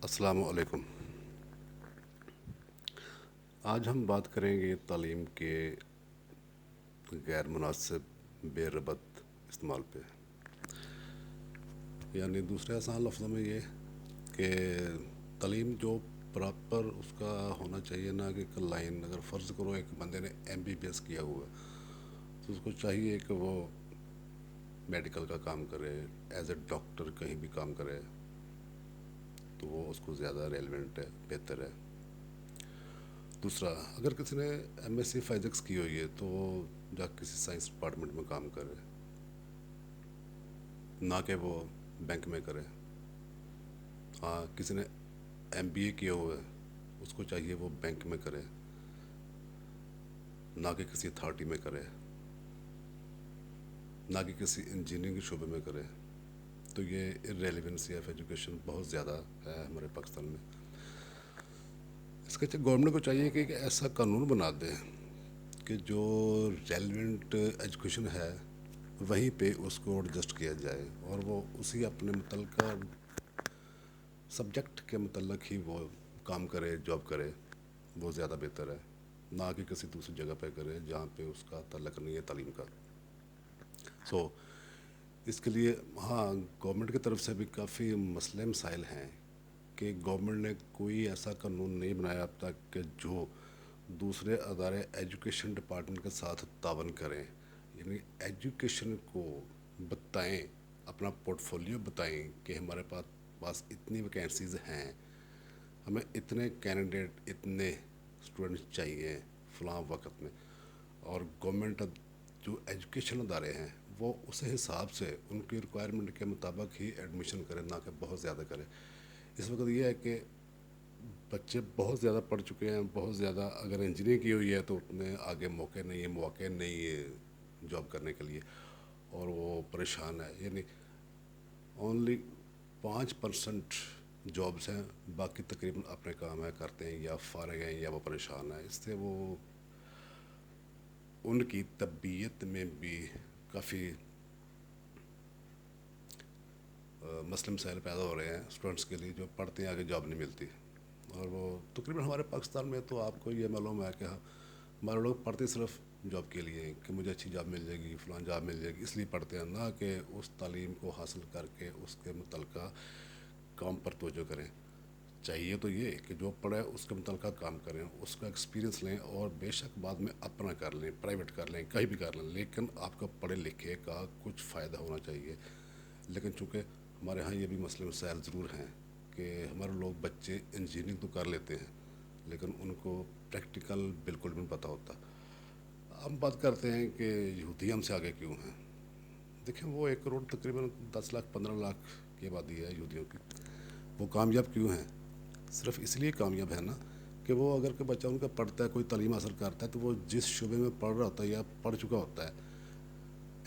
السلام علیکم۔ آج ہم بات کریں گے تعلیم کے غیر مناسب بے ربط استعمال پہ، یعنی دوسرے آسان لفظوں میں یہ کہ تعلیم جو پراپر اس کا ہونا چاہیے، نہ کہ ایک لائن اگر فرض کرو ایک بندے نے MBBS کیا ہوا ہے تو اس کو چاہیے کہ وہ میڈیکل کا کام کرے، ایز اے ڈاکٹر کہیں بھی کام کرے تو وہ اس کو زیادہ ریلیونٹ ہے، بہتر ہے۔ دوسرا، اگر کسی نے MSc فزکس کی ہوئی ہے تو وہ جا کسی سائنس ڈپارٹمنٹ میں کام کرے، نہ کہ وہ بینک میں کرے۔ ہاں، کسی نے MBA کیا ہوا ہے اس کو چاہیے وہ بینک میں کرے، نہ کہ کسی اتھارٹی میں کرے، نہ کہ کسی انجینئرنگ کے شعبے میں کرے۔ تو یہ ریلیونسی آف ایجوکیشن بہت زیادہ ہے ہمارے پاکستان میں۔ اس کے گورنمنٹ کو چاہیے کہ ایک ایسا قانون بنا دے کہ جو ریلیونٹ ایجوکیشن ہے وہیں پہ اس کو ایڈجسٹ کیا جائے اور وہ اسی اپنے متعلقہ سبجیکٹ کے متعلق ہی وہ کام کرے، جاب کرے، وہ زیادہ بہتر ہے، نہ کہ کسی دوسری جگہ پہ کرے جہاں پہ اس کا تعلق نہیں ہے تعلیم کا۔ اس کے لیے ہاں گورنمنٹ کی طرف سے بھی کافی مسئلے مسائل ہیں کہ گورنمنٹ نے کوئی ایسا قانون نہیں بنایا اب تک کہ جو دوسرے ادارے ایجوکیشن ڈپارٹمنٹ کے ساتھ تعاون کریں، یعنی ایجوکیشن کو بتائیں، اپنا پورٹ فولیو بتائیں کہ ہمارے پاس اتنی ویکینسیز ہیں، ہمیں اتنے کینڈیڈیٹ، اتنے اسٹوڈنٹس چاہیے فلاں وقت میں، اور گورنمنٹ جو ایجوکیشن ادارے ہیں وہ اس حساب سے ان کی ریکوائرمنٹ کے مطابق ہی ایڈمیشن کرے، نہ کہ بہت زیادہ کرے۔ اس وقت یہ ہے کہ بچے بہت زیادہ پڑھ چکے ہیں، بہت زیادہ، اگر انجینئرنگ کی ہوئی ہے تو اتنے آگے موقع نہیں ہے، مواقع نہیں ہے جاب کرنے کے لیے، اور وہ پریشان ہے۔ یعنی اونلی 5% جابس ہیں، باقی تقریباً اپنے کام ہے کرتے ہیں یا فارغ ہیں یا وہ پریشان ہیں۔ اس سے وہ ان کی طبیعت میں بھی کافی مسئلے مسائل پیدا ہو رہے ہیں اسٹوڈنٹس کے لیے جو پڑھتے ہیں آگے جاب نہیں ملتی۔ اور وہ تقریباً ہمارے پاکستان میں تو آپ کو یہ معلوم ہے کہ ہمارے لوگ پڑھتے صرف جاب کے لیے کہ مجھے اچھی جاب مل جائے گی، فلاں جاب مل جائے گی، اس لیے پڑھتے ہیں، نہ کہ اس تعلیم کو حاصل کر کے اس کے متعلقہ کام پر توجہ کریں۔ چاہیے تو یہ کہ جو پڑھے اس کے متعلقہ کام کریں، اس کا ایکسپیرینس لیں، اور بے شک بعد میں اپنا کر لیں، پرائیویٹ کر لیں، کہیں بھی کر لیں، لیکن آپ کا پڑھے لکھے کا کچھ فائدہ ہونا چاہیے۔ لیکن چونکہ ہمارے ہاں یہ بھی مسئلے مسائل ضرور ہیں کہ ہمارے لوگ بچے انجینئرنگ تو کر لیتے ہیں لیکن ان کو پریکٹیکل بالکل بھی نہیں پتہ ہوتا۔ ہم بات کرتے ہیں کہ یہودی ہم سے آگے کیوں ہیں۔ دیکھیں، وہ 1 کروڑ تقریباً 10 لاکھ 15 لاکھ کی آبادی ہے یہودیوں کی، وہ کامیاب کیوں ہیں؟ صرف اس لیے کامیاب ہے نا کہ وہ اگر کوئی بچہ ان کا پڑھتا ہے، کوئی تعلیم حاصل کرتا ہے، تو وہ جس شعبے میں پڑھ رہا ہوتا ہے یا پڑھ چکا ہوتا ہے،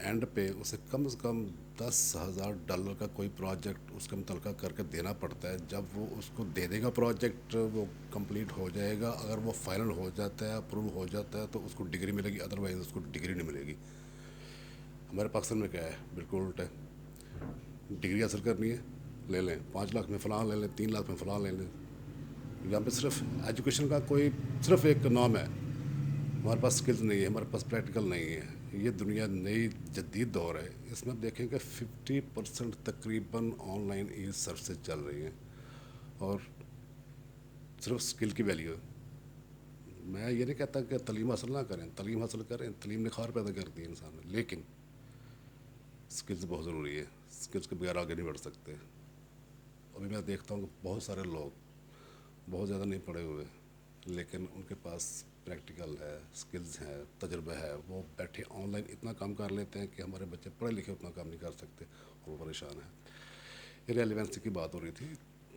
اینڈ پہ اسے کم از کم $10,000 کا کوئی پروجیکٹ اس کے متعلقہ کر کے دینا پڑتا ہے۔ جب وہ اس کو دے دے گا پروجیکٹ، وہ کمپلیٹ ہو جائے گا، اگر وہ فائنل ہو جاتا ہے، اپروو ہو جاتا ہے، تو اس کو ڈگری ملے گی، ادروائز اس کو ڈگری نہیں ملے گی۔ ہمارے پاکستان میں کیا ہے؟ بالکل الٹا ہے۔ ڈگری حاصل کرنی ہے، لے لیں، 5 لاکھ میں فلاں لے لیں، 3 لاکھ میں فلاں لے لیں۔ یہاں پہ صرف ایجوکیشن کا کوئی صرف ایک نام ہے، ہمارے پاس اسکلز نہیں ہے، ہمارے پاس پریکٹیکل نہیں ہے۔ یہ دنیا نئی جدید دور ہے، اس میں آپ دیکھیں کہ 50% تقریباً آن لائن ای سروسز چل رہی ہیں، اور صرف اسکل کی ویلیو ہے۔ میں یہ نہیں کہتا کہ تعلیم حاصل نہ کریں، تعلیم حاصل کریں، تعلیم نکھار پیدا کرتی ہے انسان میں، لیکن اسکلز بہت ضروری ہے، اسکلز کے بغیر آگے نہیں بڑھ سکتے۔ ابھی میں دیکھتا ہوں کہ بہت سارے لوگ بہت زیادہ نہیں پڑھے ہوئے لیکن ان کے پاس پریکٹیکل ہے، اسکلز ہیں، تجربہ ہے، وہ بیٹھے آن لائن اتنا کام کر لیتے ہیں کہ ہمارے بچے پڑھے لکھے اتنا کام نہیں کر سکتے اور وہ پریشان ہیں۔ ریلیونسی کی بات ہو رہی تھی،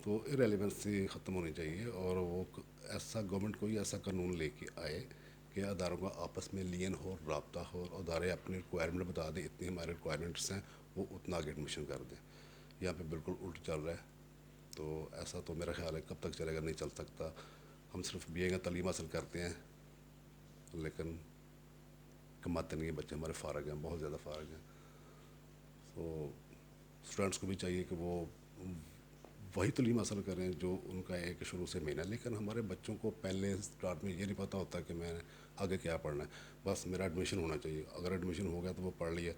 تو ریلیونسی ختم ہونی چاہیے، اور وہ ایسا گورنمنٹ کوئی ایسا قانون لے کے آئے کہ اداروں کا آپس میں لین ہو، رابطہ ہو، ادارے اپنی ریکوائرمنٹ بتا دیں، اتنی ہمارے ریکوائرمنٹس ہیں، وہ اتنا آگے ایڈمیشن کر دیں۔ یہاں پہ بالکل الٹ چل رہا ہے، تو ایسا تو میرا خیال ہے کب تک چلے گا، نہیں چل سکتا۔ ہم صرف BA کا تعلیم حاصل کرتے ہیں لیکن کماتے نہیں ہیں، بچے ہمارے فارغ ہیں، بہت زیادہ فارغ ہیں۔ تو اسٹوڈنٹس کو بھی چاہیے کہ وہ وہی تعلیم حاصل کریں جو ان کا ایک شروع سے مین ہے. لیکن ہمارے بچوں کو پہلے اسٹارٹ میں یہ نہیں پتہ ہوتا کہ میں آگے کیا پڑھنا ہے. بس میرا ایڈمیشن ہونا چاہیے, اگر ایڈمیشن ہو گیا تو وہ پڑھ لیا.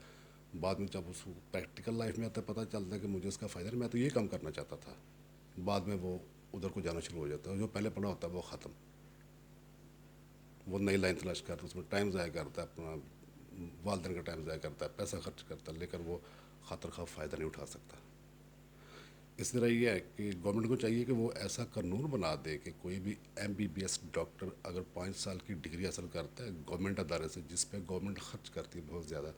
بعد میں جب اس کو پریکٹیکل لائف میں آتا ہے پتہ چلتا ہے کہ مجھے اس کا فائدہ نہیں, میں تو یہ کام کرنا چاہتا تھا. بعد میں وہ ادھر کو جانا شروع ہو جاتا ہے. جو پہلے پڑھا ہوتا ہے وہ ختم, وہ نئی لائن تلاش کرتا ہے, اس میں ٹائم ضائع کرتا ہے, اپنا والدین کا ٹائم ضائع کرتا ہے, پیسہ خرچ کرتا ہے, لیکن وہ خاطر خواہ فائدہ نہیں اٹھا سکتا. اس طرح یہ ہے کہ گورنمنٹ کو چاہیے کہ وہ ایسا قانون بنا دے کہ کوئی بھی MBBS ڈاکٹر اگر 5 سال کی ڈگری حاصل کرتا ہے گورنمنٹ ادارے سے, جس پہ گورنمنٹ خرچ کرتی ہے بہت زیادہ,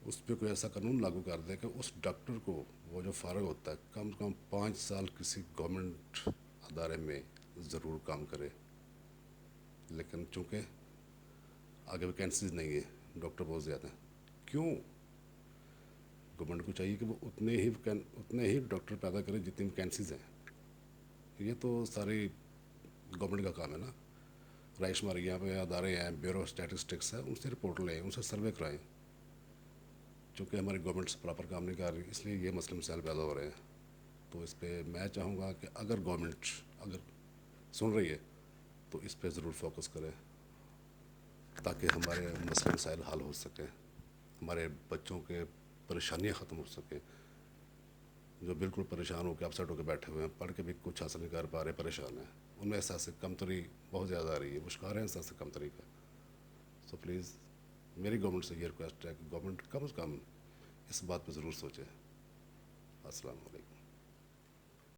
اس پہ کوئی ایسا قانون لاگو کر دے کہ اس ڈاکٹر کو وہ جو فارغ ہوتا ہے کم سے کم 5 سال کسی گورنمنٹ ادارے میں ضرور کام کرے. لیکن چونکہ آگے ویکینسیز نہیں ہے, ڈاکٹر بہت زیادہ ہیں. کیوں؟ گورنمنٹ کو چاہیے کہ وہ اتنے ہی ڈاکٹر پیدا کرے جتنی ویکینسیز ہیں. یہ تو ساری گورنمنٹ کا کام ہے نا. رائے شماری یہاں پہ ادارے ہیں, بیورو اسٹیٹسٹکس ہے, ان سے رپورٹ لیں, ان سے سروے کرائیں. چونکہ ہماری گورنمنٹ پراپر کام نہیں کر رہی, اس لیے یہ مسئلے مسائل پیدا ہو رہے ہیں. تو اس پہ میں چاہوں گا کہ اگر گورنمنٹ اگر سن رہی ہے تو اس پہ ضرور فوکس کرے تاکہ ہمارے مسئلے مسائل حل ہو سکیں, ہمارے بچوں کے پریشانیاں ختم ہو سکیں. جو بالکل پریشان ہو کے اپسیٹ ہو کے بیٹھے ہوئے ہیں, پڑھ کے بھی کچھ حاصل نہیں کر پا رہے, پریشان ہیں, ان میں احساس کمتری بہت زیادہ آ رہی ہے, وہ شکار ہیں احساس کمتری کا. سو پلیز میری گورنمنٹ سے یہ ریکویسٹ ہے کہ گورنمنٹ کم از کم اس بات پہ ضرور سوچے. السلام علیکم.